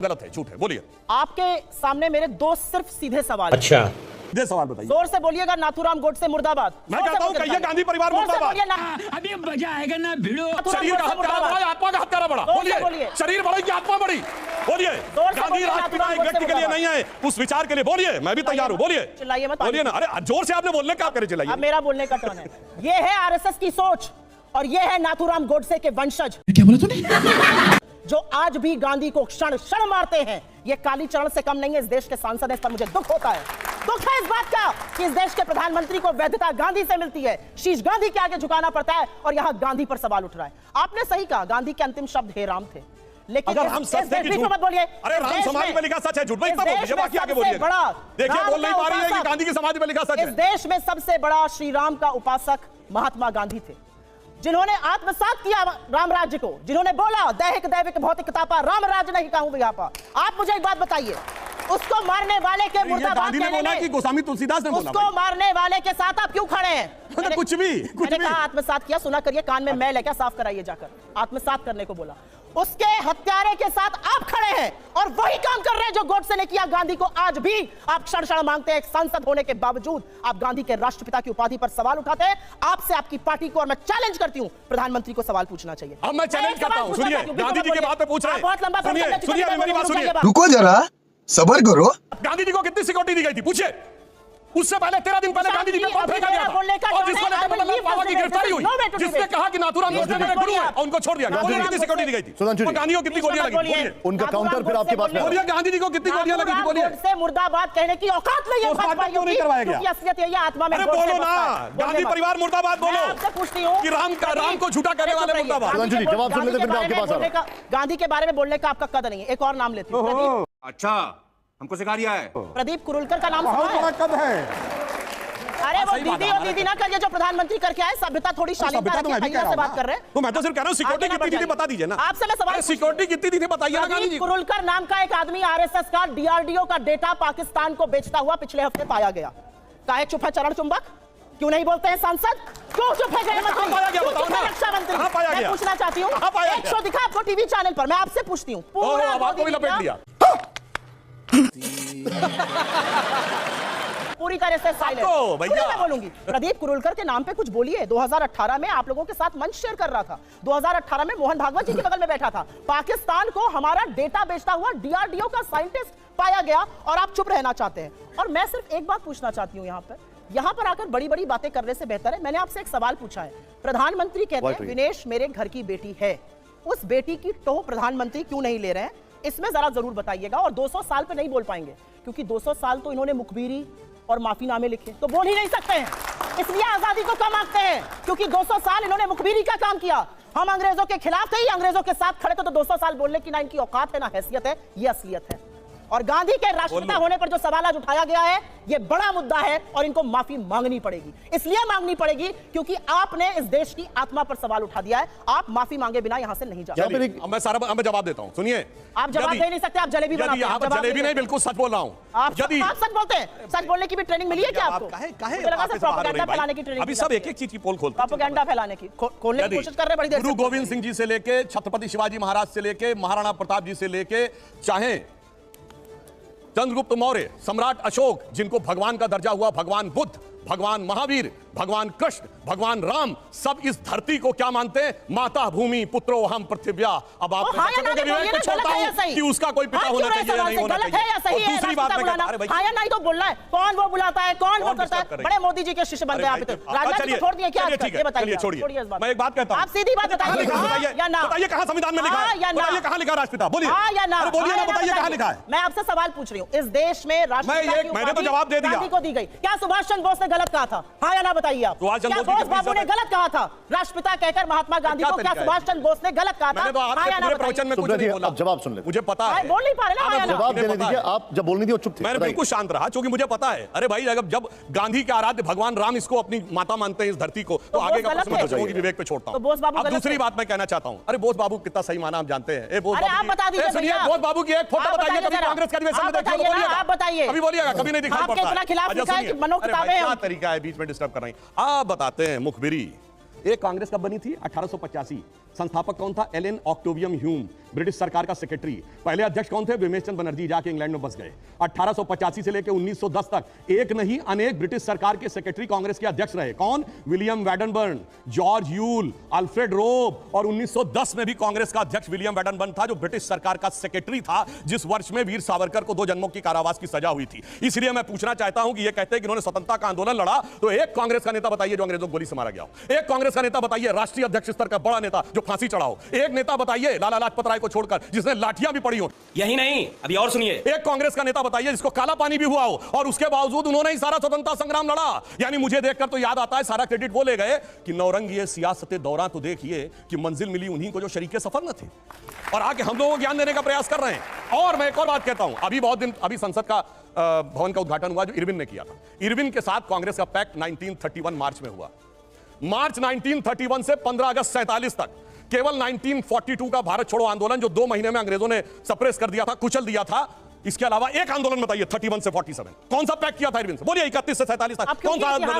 गलत है, झूठ है, बोलिए। आपके सामने मेरे दो सिर्फ सीधे सवाल। अच्छा, ये सवाल बताइए। जोर से बोलिएगा, नाथूराम गोडसे मुर्दाबाद। मैं कहता हूं कहिए गांधी परिवार मुर्दाबाद। अभी मजा आएगा ना भिड़ो। शरीर का हत्यारा बड़ा, आत्मा का हत्यारा बड़ा। बोलिए, शरीर बड़ा की आत्मा बड़ी। बोलिए, गांधी राष्ट्रपिता एक व्यक्ति के लिए नहीं है, उस विचार के लिए। बोलिए, मैं भी तैयार हूं। बोलिए, चिल्लाइए मत। बोलिए ना। अरे जोर से आपने बोलने का, आप करे चिल्लाइए। अब मेरा बोलने का टर्न है। ये है आरएसएस की सोच और ये है नाथूराम गोडसे के वंशज। क्या बोला तूने? जो आज भी गांधी को क्षण क्षण मारते हैं। ये कालीचरण से कम नहीं है। इस देश के सांसद हैं, इस पर मुझे दुख होता है। दुख है इस बात का कि इस देश के प्रधानमंत्री को वैधता गांधी से मिलती है, शीश गांधी के आगे झुकाना पड़ता है और यहां गांधी पर सवाल उठ रहा है। आपने सही कहा, गांधी के अंतिम शब्द हे राम थे, लेकिन अगर हम सच थे कि झूठ मत बोलिए। अरे राम समाधि में लिखा सच है, झूठ मत बोलिए। बाकी आगे बोलिए। देखिए, बोल नहीं पा रही है कि गांधी की समाधि में लिखा सच है। इस देश में सबसे बड़ा श्री राम का उपासक महात्मा गांधी थे, जिन्होंने आत्मसात किया राम राज्य को, जिन्होंने बोला दैहिक दैविक भौतिक तापा राम राज्य नहीं कहूं यहाँ। आप मुझे एक बात बताइए, उसको मारने वाले के मुर्दाबाद कहने में, कि गोस्वामी तुलसीदास ने बोला, उसको मारने वाले के साथ आप क्यों खड़े हैं? कुछ भी मैंने कहा आत्मसात किया, सुना करिए, कान में मैल है क्या, साफ कराइए जाकर। आत्मसात करने को बोला, उसके हत्यारे के साथ आप खड़े हैं और वही काम कर रहे हैं जो गोडसे ने किया गांधी को। आज भी आप क्षण क्षण मांगते हैं, एक सांसद होने के बावजूद आप गांधी के राष्ट्रपिता की उपाधि पर सवाल उठाते हैं। आपसे, आपकी पार्टी को, और मैं चैलेंज करती हूं, प्रधानमंत्री को सवाल पूछना चाहिए। अब मैं चैलेंज करता हूं, सुनिए, गांधी जी के बात पे पूछ रहे हैं। बहुत लंबा, सुनिए मेरी बात सुनिए। रुको जरा, सबर करो। गांधी जी को कितनी सिक्योरिटी दी गई थी, पूछिए। उससे पहले 13 दिन पहले गांधी जी पे फेंका गया था और जिसको लेकर बाबा की गिरफ्तारी हुई, जिसने कहा कि नाथूराम गोडसे मेरे गुरु हैं और उनको छोड़ दिया गया। बोलिए, कितनी सिक्योरिटी दी गई थी? सुधांशु, गांधी को कितनी गोलियां लगी थी? बोलिए, उनका काउंटर फिर आपके पास में। बोलिए, गांधी जी को कितनी गोलियां लगी थी? बोलिए, से मुर्दाबाद कहने की औकात नहीं है क्यों नहीं करवाया गया? असलियत यही है, आत्मा में। अरे बोलो ना, गांधी परिवार मुर्दाबाद बोलो। आपसे पूछती हूँ कि राम को झूठा कहने वाले मुर्दाबाद। सुधांशु जी, जवाब सुन लेते फिर मैं आपके पास आ रहा हूं। गांधी के बारे में बोलने का आपका कद नहीं है। एक और नाम लेती हूँ। अच्छा, हमको सिखा दिया है। प्रदीप कुरुलकर का नाम सुना है? कद है। अरे वो दीदी और दीदी ना करिए, जो प्रधानमंत्री करके आए। सभ्यता थोड़ी शालीनता रखिए, भैया से बात कर रहे हैं। तो मैं तो सिर्फ कह रहा हूं, सिक्योरिटी कितनी थी बता दीजिए ना। आपसे मैं सवाल, सिक्योरिटी कितनी थी बताइए ना गांधी जी। कुरुलकर नाम का एक आदमी आरएसएस का डीआरडीओ का डेटा पाकिस्तान को बेचता हुआ पिछले हफ्ते पाया गया। काहे चुप है चरण चुंबक? क्यों नहीं बोलते हैं सांसद? क्यों चुप है गृहमंत्री? पाया गया बताओ ना। रक्षा मंत्री, कहां पाया गया? मैं पूछना चाहती हूँ, एक शो दिखा आपको टीवी चैनल पर, मैं आपसे पूछती हूँ। पूरा आवाज को भी लपेट लिया, पूरी तरह से साइलेंट। भैया मैं बोलूंगी, प्रदीप कुरुलकर के नाम पे कुछ बोलिए। 2018 में आप लोगों के साथ मंच शेयर कर रहा था। 2018 में मोहन भागवत जी के बगल में बैठा था। पाकिस्तान को हमारा डेटा बेचता हुआ डीआरडीओ का साइंटिस्ट पाया गया और आप चुप रहना चाहते हैं। और मैं सिर्फ एक बात पूछना चाहती हूँ, यहाँ पर आकर बड़ी बड़ी बातें करने से बेहतर है, मैंने आपसे एक सवाल पूछा है। प्रधानमंत्री कहते हैं विनेश मेरे घर की बेटी है, उस बेटी की टोह प्रधानमंत्री क्यों नहीं ले रहे हैं? इसमें जरा जरूर बताइएगा। और 200 साल पे नहीं बोल पाएंगे, क्योंकि 200 साल तो इन्होंने मुखबिरी और माफीनामे लिखे, तो बोल ही नहीं सकते हैं। इसलिए आजादी को कम आंकते हैं, क्योंकि 200 साल इन्होंने मुखबिरी का काम किया। हम अंग्रेजों के खिलाफ थे, अंग्रेजों के साथ खड़े थे, तो 200 साल बोलने की ना इनकी औकात है ना हैसियत है, ये असलियत है। और गांधी के राष्ट्रपिता होने पर जो सवाल आज उठाया गया है, ये बड़ा मुद्दा है और इनको माफी मांगनी पड़ेगी। इसलिए मांगनी पड़ेगी क्योंकि आपने इस देश की आत्मा पर सवाल उठा दिया है। आप माफी मांगे बिना यहां से नहीं जा सकते। मैं जवाब देता हूं, सुनिए। आप जवाब दे नहीं सकते, आप जलेबी बनाते हैं। जलेबी नहीं, बिल्कुल सच बोल रहा हूं। आप सच बोलते हैं। सच बोलने की भी ट्रेनिंग मिली है क्या आपको? प्रोपेगेंडा फैलाने की ट्रेनिंग। अभी सब एक एक चीज की पोल खोलते हैं। प्रोपेगेंडा फैलाने की खोलने की कोशिश कर रहे हैं बड़ी देर से। गुरु गोविंद सिंह जी से लेके छत्रपति शिवाजी महाराज से लेके महाराणा प्रताप जी से लेके चाहे चंद्रगुप्त मौर्य, सम्राट अशोक, जिनको भगवान का दर्जा हुआ, भगवान बुद्ध, भगवान महावीर, भगवान कृष्ण, भगवान राम, सब इस धरती को क्या मानते हैं? माता भूमि पुत्रो हम पृथिव्या। अब आप विवेक को छोड़ता हूं कि उसका कोई पिता होना चाहिए या नहीं होना चाहिए। दूसरी बात मैं कहता हूं, हाँ या नहीं तो बोलना है। कौन वो बुलाता है, कौन वो करता है? बड़े मोदी जी के शिष्य बन गए आप। राजनीति को छोड़ दिए क्या? ये बताइए, छोड़िए। मैं एक बात कहता हूं, आप सीधी बात बताइए, बताइए कहां संविधान में लिखा है? बताइए कहां लिखा राष्ट्रपिता? बोलिए या ना, बोलिए ना, बताइए कहां लिखा है? मैं आपसे सवाल पूछ रही हूँ, इस देश में राष्ट्रपिता मैंने तो जवाब दे दिया। गांधी को दी गई, क्या सुभाष चंद्र बोस ने गलत कहा था? हाँ या ना बताइए आप। क्या बोस बाबू ने गलत कहा था? राष्ट्रपिता कहकर महात्मा गांधी को क्या सुभाष चंद्र बोस ने गलत कहा था? मैंने तो आपके प्रवचन में कुछ नहीं बोला। अब जवाब सुन ले, मुझे पता है। बोल नहीं पा रहे ना, जवाब देने दीजिए। आप जब बोलनी थी वो चुप थे। मैंने बिल्कुल शांत रहा, क्योंकि मुझे पता है। अरे भाई, जब गांधी के आराध्य भगवान राम इसको अपनी माता मानते हैं, इस धरती को, तो आगे का प्रश्न बच्चों की विवेक पे छोड़ता हूं। अब दूसरी बात मैं कहना चाहता हूं, अरे बोस बाबू कितना सही माना आप जानते हैं। बोस बाबू की एक फोटो बताइए, कभी कांग्रेस के अधिवेशन में देखा तो आप बताइए। कभी बोलिएगा, कभी नहीं दिखाई पड़ता। क्या तरीका है, बीच में डिस्टर्ब कर रही। आप बताते हैं मुखबिरी एक कांग्रेस कब बनी थी? 1885। संस्थापक कौन था? एलन ऑक्टेवियम ह्यूम, ब्रिटिश सरकार का सेक्रेटरी। पहले अध्यक्ष कौन थे? विमेश चंद्र बनर्जी, जाके इंग्लैंड में बस गए। 1885 से लेकर 1910 तक एक नहीं अनेक ब्रिटिश सरकार के सेक्रेटरी कांग्रेस के अध्यक्ष रहे। कौन? विलियम वैडनबर्न, जॉर्ज यूल, अल्फ्रेड रोब, और 1910 में भी कांग्रेस का अध्यक्ष विलियम वैडनबर्न था, जो ब्रिटिश सरकार का सेक्रेटरी था, जिस वर्ष में वीर सावरकर को 2 जन्मों की कारावास की सजा हुई थी। इसलिए मैं पूछना चाहता हूं कि ये कहते हैं कि इन्होंने स्वतंत्रता का आंदोलन लड़ा, तो एक कांग्रेस का नेता बताइए जो अंग्रेजों को गोली से मारा गया हो। एक कांग्रेस का नेता बताइए, राष्ट्रीय अध्यक्ष स्तर का बड़ा नेता जो फांसी चढ़ा हो। एक नेता बताइए लाला लाजपत राय को छोड़कर जिसने लाठियां भी पड़ी हो। यही नहीं, अभी और सुनिए। एक कांग्रेस का नेता बताइए जिसको काला पानी भी हुआ हो और उसके बावजूद उन्होंने ही सारा स्वतंत्रता संग्राम लड़ा। यानी मुझे देखकर तो याद आता है, सारा क्रेडिट वो ले गए कि नौरंग ये सियासत दौरान तो देखिए कि मंजिल मिली उन्हीं को जो शरीके सफर न थे, और आके हम लोगों को ज्ञान देने का प्रयास कर रहे हैं। और मैं एक और बात कहता हूं, अभी संसद का भवन का उद्घाटन हुआ जो इरविन ने किया था। इरविन के साथ कांग्रेस का पैक्ट 1931 मार्च में हुआ। मार्च 1931 से 15 अगस्त 47 तक केवल 1942 का भारत छोड़ो आंदोलन, जो 2 महीने में अंग्रेजों ने सप्रेस कर दिया था, कुचल दिया था। इसके अलावा एक आंदोलन बताइए 31 से 47 कौन सा पैक्ट किया था इरविन से? बोलिए 31 से 47 तक कौन सा आंदोलन?